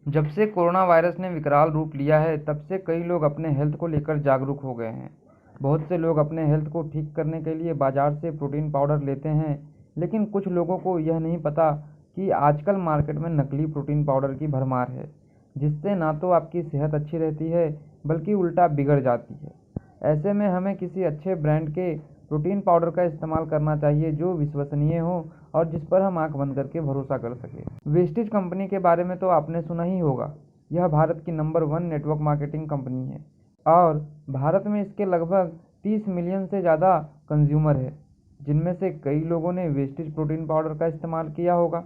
जब से corona virus ने विकराल रूप लिया है, तब से कई लोग अपने हेल्थ को लेकर जागरूक हो गए हैं। बहुत से लोग अपने हेल्थ को ठीक करने के लिए बाजार से प्रोटीन पाउडर लेते हैं, लेकिन कुछ लोगों को यह नहीं पता कि आजकल मार्केट में नकली प्रोटीन पाउडर की भरमार है, जिससे ना तो आपकी सेहत अच्छी रहती है, बल्कि उल्टा बिगड़ जाती है। ऐसे में हमें किसी अच्छे ब्रांड के प्रोटीन पाउडर का इस्तेमाल करना चाहिए, जो विश्वसनीय हो और जिस पर हम आंख बंद करके भरोसा कर सकें। वेस्टिज कंपनी के बारे में तो आपने सुना ही होगा। यह भारत की नंबर 1 नेटवर्क मार्केटिंग कंपनी है और भारत में इसके लगभग 30 मिलियन से ज़्यादा कंज्यूमर है, जिनमें से कई लोगों ने वेस्टिज प्रोटीन पाउडर का इस्तेमाल किया होगा।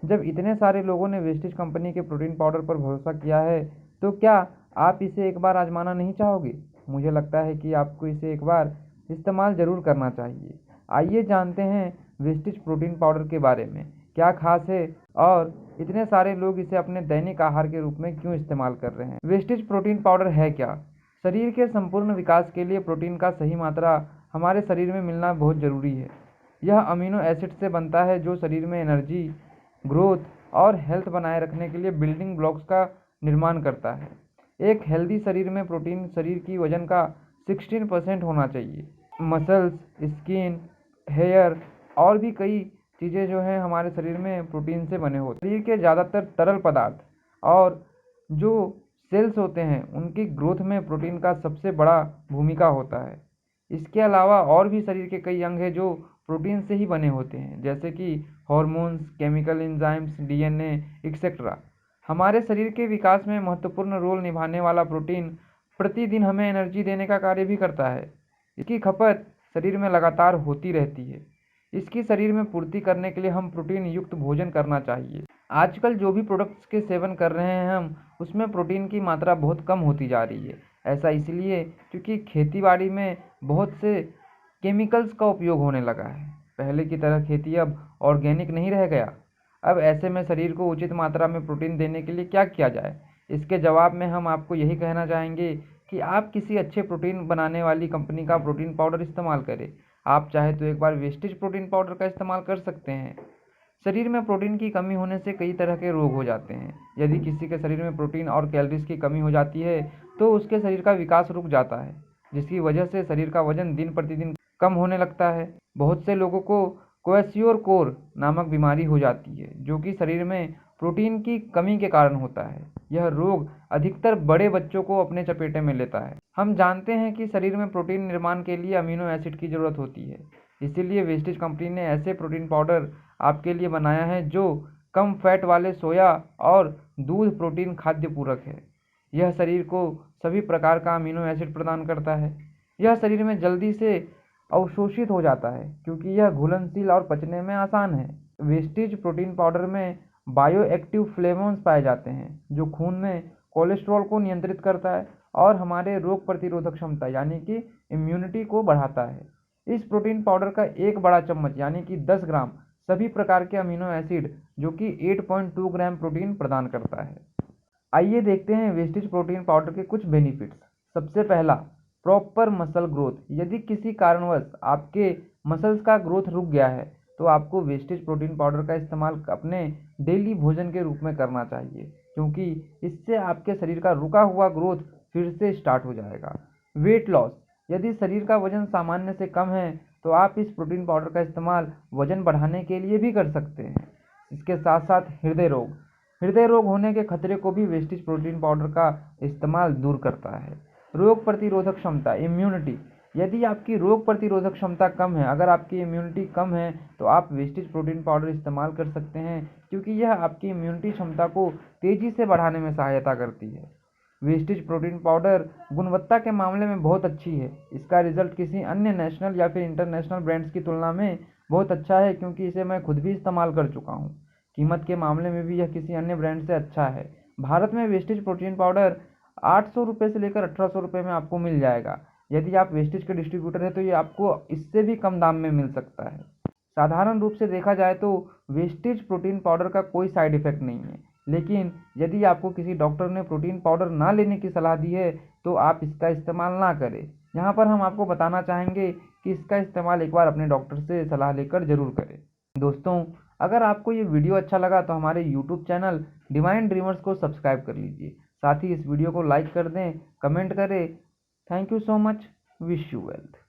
जब इतने सारे लोगों ने वेस्टिज कंपनी के प्रोटीन पाउडर पर भरोसा किया है, तो क्या आप इसे एक बार आजमाना नहीं चाहोगे? मुझे लगता है कि आपको इसे एक बार इस्तेमाल ज़रूर करना चाहिए। आइए जानते हैं वेस्टिज प्रोटीन पाउडर के बारे में क्या खास है और इतने सारे लोग इसे अपने दैनिक आहार के रूप में क्यों इस्तेमाल कर रहे हैं। वेस्टिज प्रोटीन पाउडर है क्या? शरीर के संपूर्ण विकास के लिए प्रोटीन का सही मात्रा हमारे शरीर में मिलना बहुत ज़रूरी है। यह अमीनो एसिड से बनता है, जो शरीर में एनर्जी, ग्रोथ और हेल्थ बनाए रखने के लिए बिल्डिंग ब्लॉक्स का निर्माण करता है। एक हेल्दी शरीर में प्रोटीन शरीर की वजन का 16% होना चाहिए। मसल्स, स्किन, हेयर और भी कई चीज़ें जो हैं हमारे शरीर में प्रोटीन से बने होते हैं। शरीर के ज़्यादातर तरल पदार्थ और जो सेल्स होते हैं, उनकी ग्रोथ में प्रोटीन का सबसे बड़ा भूमिका होता है। इसके अलावा और भी शरीर के कई अंग हैं जो प्रोटीन से ही बने होते हैं, जैसे कि hormones, chemical enzymes, DNA etcetera. हमारे शरीर के विकास में महत्वपूर्ण रोल निभाने वाला प्रोटीन प्रतिदिन हमें एनर्जी देने का कार्य भी करता है। इसकी खपत शरीर में लगातार होती रहती है। इसकी शरीर में पूर्ति करने के लिए हम प्रोटीन युक्त भोजन करना चाहिए। आजकल जो भी प्रोडक्ट्स के सेवन कर रहे हैं हम, उसमें प्रोटीन की मात्रा बहुत कम होती जा रही है। ऐसा इसलिए क्योंकि खेतीबाड़ी में बहुत से केमिकल्स का उपयोग होने लगा है। पहले की तरह खेती अब ऑर्गेनिक नहीं रह गया। अब ऐसे में शरीर को उचित मात्रा में प्रोटीन देने के लिए क्या किया जाए? इसके जवाब में हम आपको यही कहना चाहेंगे कि आप किसी अच्छे प्रोटीन बनाने वाली कंपनी का प्रोटीन पाउडर इस्तेमाल करें। आप चाहे तो एक बार वेस्टिज प्रोटीन पाउडर का इस्तेमाल कर सकते हैं। शरीर में प्रोटीन की कमी होने से कई तरह के रोग हो जाते हैं। यदि किसी के शरीर में प्रोटीन और कैलोरीज की कमी हो जाती है, तो उसके शरीर का विकास रुक जाता है, जिसकी वजह से शरीर का वजन दिन प्रतिदिन कम होने लगता है। बहुत से लोगों को क्वेश्योरकोर नामक बीमारी हो जाती है, जो कि शरीर में प्रोटीन की कमी के कारण होता है। यह रोग अधिकतर बड़े बच्चों को अपने चपेटे में लेता है। हम जानते हैं कि शरीर में प्रोटीन निर्माण के लिए अमीनो एसिड की ज़रूरत होती है। इसीलिए वेस्टिज कंपनी ने ऐसे प्रोटीन पाउडर आपके लिए बनाया है जो कम फैट वाले सोया और दूध प्रोटीन खाद्य पूरक है। यह शरीर को सभी प्रकार का अमीनो एसिड प्रदान करता है। यह शरीर में जल्दी से अवशोषित हो जाता है, क्योंकि यह घुलनशील और पचने में आसान है। वेस्टिज प्रोटीन पाउडर में बायो एक्टिव फ्लेवोन्स पाए जाते हैं, जो खून में कोलेस्ट्रॉल को नियंत्रित करता है और हमारे रोग प्रतिरोधक क्षमता यानी कि इम्यूनिटी को बढ़ाता है। इस प्रोटीन पाउडर का एक बड़ा चम्मच यानी कि 10 ग्राम सभी प्रकार के अमीनो एसिड, जो कि 8.2 ग्राम प्रोटीन प्रदान करता है। आइए देखते हैं वेस्टिज प्रोटीन पाउडर के कुछ बेनिफिट्स। सबसे पहला, प्रॉपर मसल ग्रोथ। यदि किसी कारणवश आपके मसल्स का ग्रोथ रुक गया है, तो आपको वेस्टिज प्रोटीन पाउडर का इस्तेमाल अपने डेली भोजन के रूप में करना चाहिए, क्योंकि इससे आपके शरीर का रुका हुआ ग्रोथ फिर से स्टार्ट हो जाएगा। Weight loss. यदि शरीर का वजन सामान्य से कम है, तो आप इस प्रोटीन पाउडर का इस्तेमाल वजन बढ़ाने के लिए भी कर सकते हैं। इसके साथ साथ हृदय रोग होने के खतरे को भी वेस्टिज प्रोटीन पाउडर का इस्तेमाल दूर करता है। रोग प्रतिरोधक क्षमता, इम्यूनिटी। यदि आपकी रोग प्रतिरोधक क्षमता कम है, अगर आपकी इम्यूनिटी कम है, तो आप वेस्टिज प्रोटीन पाउडर इस्तेमाल कर सकते हैं, क्योंकि यह आपकी इम्यूनिटी क्षमता को तेज़ी से बढ़ाने में सहायता करती है। वेस्टिज प्रोटीन पाउडर गुणवत्ता के मामले में बहुत अच्छी है। इसका रिजल्ट किसी अन्य नेशनल या फिर इंटरनेशनल ब्रांड्स की तुलना में बहुत अच्छा है, क्योंकि इसे मैं खुद भी इस्तेमाल कर चुका हूँ। कीमत के मामले में भी यह किसी अन्य ब्रांड से अच्छा है। भारत में वेस्टिज प्रोटीन पाउडर 800 रुपये से लेकर 1800 रुपये में आपको मिल जाएगा। यदि आप वेस्टिज के डिस्ट्रीब्यूटर हैं, तो ये आपको इससे भी कम दाम में मिल सकता है। साधारण रूप से देखा जाए तो वेस्टिज प्रोटीन पाउडर का कोई साइड इफेक्ट नहीं है, लेकिन यदि आपको किसी डॉक्टर ने प्रोटीन पाउडर ना लेने की सलाह दी है, तो आप इसका इस्तेमाल ना करें। यहाँ पर हम आपको बताना चाहेंगे कि इसका इस्तेमाल एक बार अपने डॉक्टर से सलाह लेकर ज़रूर करें। दोस्तों, अगर आपको ये वीडियो अच्छा लगा तो हमारे यूट्यूब चैनल डिवाइन ड्रीमर्स को सब्सक्राइब कर लीजिए। साथ ही इस वीडियो को लाइक कर दें, कमेंट करें। Thank you so much. Wish you wealth.